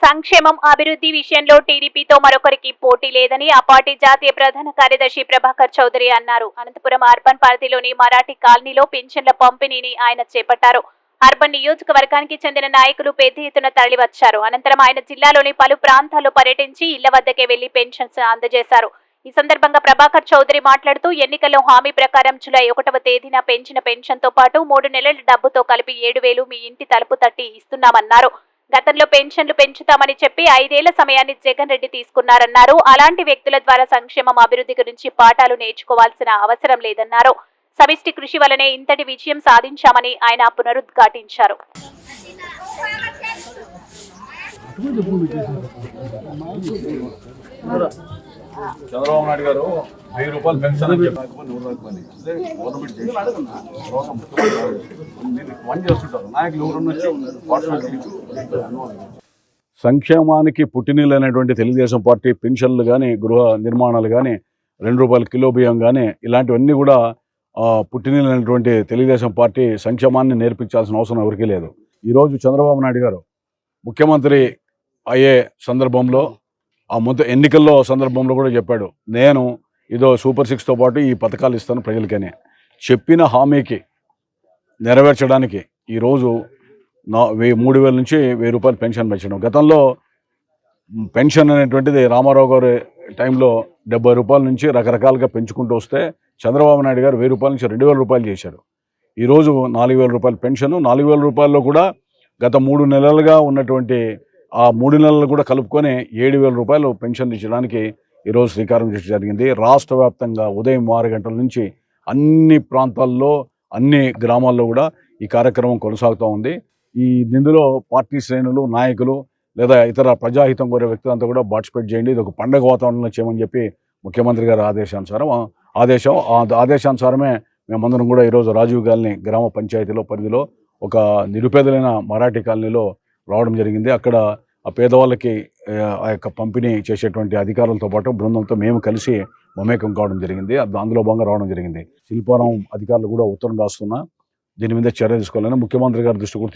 సంక్షేమం అభివృద్ధి విషయంలో టీడీపీతో మరొకరికి పోటీ లేదని ఆ పార్టీ జాతీయ ప్రధాన కార్యదర్శి ప్రభాకర్ చౌదరి అన్నారు. అనంతపురం అర్బన్ పరిధిలోని మరాఠీ కాలనీలో పింఛన్ల పంపిణీని ఆయన చేపట్టారు. అర్బన్ నియోజకవర్గానికి చెందిన నాయకులు పెద్ద ఎత్తున తరలివచ్చారు. అనంతరం ఆయన జిల్లాలోని పలు ప్రాంతాల్లో పర్యటించి ఇళ్ల వద్దకే వెళ్లి పెన్షన్స్ అందజేశారు. ఈ సందర్భంగా ప్రభాకర్ చౌదరి మాట్లాడుతూ ఎన్నికల్లో హామీ ప్రకారం జూలై 1వ తేదీన పెంచిన పెన్షన్తో పాటు 3 నెలల డబ్బుతో కలిపి 7,000 మీ ఇంటి తలుపు తట్టి ఇస్తున్నామన్నారు. గతంలో పెన్షన్లు పెంచుతామని చెప్పి 5 ఏళ్ల సమయాన్ని జగన్ రెడ్డి తీసుకున్నారన్నారు. అలాంటి వ్యక్తుల ద్వారా సంక్షేమం అభివృద్ధి గురించి పాఠాలు నేర్చుకోవాల్సిన అవసరం లేదన్నారు. సమిష్టి కృషి వలనే ఇంతటి విజయం సాధించామని ఆయన పునరుద్ఘాటించారు. చంద్రబాబు నాయుడు గారు 1000 రూపాయలు పెన్షన్ అని చేస్తుంటారు. నాయకులు సంక్షేమానికి పుట్టినీళ్ళు అనేటువంటి తెలుగుదేశం పార్టీ పెన్షన్లు కానీ, గృహ నిర్మాణాలు కానీ, 2 రూపాయల కిలో బియ్యం కానీ, ఇలాంటివన్నీ కూడా పుట్టినీళ్ళు అనేటువంటి తెలుగుదేశం పార్టీ సంక్షేమాన్ని నేర్పించాల్సిన అవసరం ఎవరికీ లేదు. ఈరోజు చంద్రబాబు నాయుడు గారు ముఖ్యమంత్రి అయ్యే సందర్భంలో, ఆ ఎన్నికల్లో సందర్భంలో కూడా చెప్పాడు, నేను ఇదో సూపర్ 6తో పాటు ఈ పథకాలు ఇస్తాను ప్రజలకని. చెప్పిన హామీకి నెరవేర్చడానికి ఈరోజు 3,000 నుంచి 1,000 రూపాయలు పెన్షన్ పెంచడం. గతంలో పెన్షన్ అనేటువంటిది రామారావు గారి టైంలో 70 రూపాయల నుంచి రకరకాలుగా పెంచుకుంటూ వస్తే చంద్రబాబు నాయుడు గారు 1000 రూపాయల నుంచి 2,000 రూపాయలు చేశారు. ఈరోజు 4,000 రూపాయల పెన్షన్. 4,000 రూపాయల్లో కూడా గత 3 నెలలుగా ఉన్నటువంటి ఆ 3 నెలలు కూడా కలుపుకొని 7,000 రూపాయలు పెన్షన్ ఇచ్చడానికి ఈరోజు శ్రీకారం చుట్టడం జరిగింది. రాష్ట్ర వ్యాప్తంగా ఉదయం 6 గంటల నుంచి అన్ని ప్రాంతాల్లో, అన్ని గ్రామాల్లో కూడా ఈ కార్యక్రమం కొనసాగుతూ ఉంది. ఇందులో పార్టీ శ్రేణులు, నాయకులు లేదా ఇతర ప్రజాహితం కోరే వ్యక్తులంతా కూడా పార్టిసిపేట్ చేయండి. ఇది ఒక పండగ వాతావరణంలో చేయమని చెప్పి ముఖ్యమంత్రి గారి ఆదేశానుసారమే మేమందరం కూడా ఈరోజు రాజీవ్ కాలనీ గ్రామ పంచాయతీలో పరిధిలో ఒక నిరుపేదలైన మరాఠీ కాలనీలో రావడం జరిగింది. అక్కడ ఆ పేదవాళ్ళకి ఆ యొక్క పంపిణీ చేసేటువంటి అధికారులతో పాటు బృందంతో మేము కలిసి మమేకం కావడం జరిగింది. అందులో భాగంగా రావడం జరిగింది. శిల్పారావం అధికారులు కూడా ఉత్తరం రాస్తున్నా దీని మీద చర్య తీసుకోవాలని ముఖ్యమంత్రి గారి దృష్టి కూడా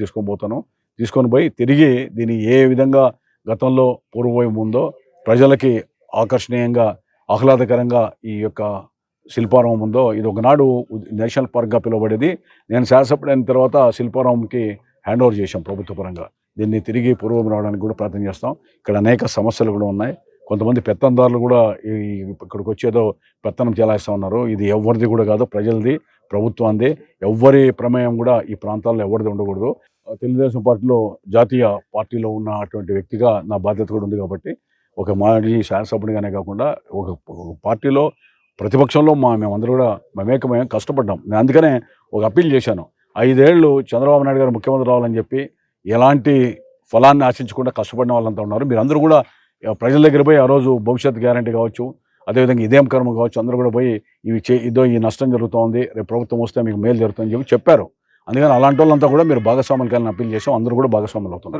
తీసుకొని పోయి తిరిగి దీన్ని ఏ విధంగా గతంలో పూర్వవైపు ఉందో ప్రజలకి ఆకర్షణీయంగా, ఆహ్లాదకరంగా ఈ యొక్క శిల్పారావం ఉందో, ఇది ఒకనాడు నేషనల్ పార్క్గా పిలువబడేది. నేను శాసనసభ్యుడు అయిన తర్వాత శిల్పారావంకి హ్యాండ్ ఓవర్ చేశాం ప్రభుత్వ పరంగా. దీన్ని తిరిగి పూర్వం రావడానికి కూడా ప్రయత్నం చేస్తాం. ఇక్కడ అనేక సమస్యలు కూడా ఉన్నాయి. కొంతమంది పెత్తందారులు కూడా ఇక్కడికి వచ్చేదో పెత్తనం చెలాయిస్తూ ఉన్నారు. ఇది ఎవరిది కూడా కాదు, ప్రజలది, ప్రభుత్వాన్ని. ఎవ్వరి ప్రమేయం కూడా ఈ ప్రాంతాల్లో ఎవరిది ఉండకూడదు. తెలుగుదేశం పార్టీలో, జాతీయ పార్టీలో ఉన్నటువంటి వ్యక్తిగా నా బాధ్యత కూడా ఉంది కాబట్టి ఒక మాజీ శాసనసభ్యుడిగానే కాకుండా ఒక పార్టీలో ప్రతిపక్షంలో మేమందరూ కూడా మమేకమై కష్టపడ్డాం. నేను అందుకనే ఒక అప్పీల్ చేశాను. 5 ఏళ్ళు చంద్రబాబు నాయుడు గారు ముఖ్యమంత్రి రావాలని చెప్పి ఎలాంటి ఫలాన్ని ఆశించకుండా కష్టపడిన వాళ్ళంతా ఉన్నారు. మీరందరూ కూడా ప్రజల దగ్గర పోయి ఆ రోజు భవిష్యత్ గ్యారంటీ కావచ్చు, అదేవిధంగా ఇదేం కర్మ కావచ్చు, అందరూ కూడా పోయి ఈ నష్టం జరుగుతోంది, రేపు ప్రభుత్వం వస్తే మీకు మేలు జరుగుతుందని చెప్పారు. అందుకని అలాంటి వాళ్ళంతా కూడా మీరు భాగస్వాములు కావాలని అప్పీల్ చేసాం. అందరూ కూడా భాగస్వాములు అవుతున్నారు.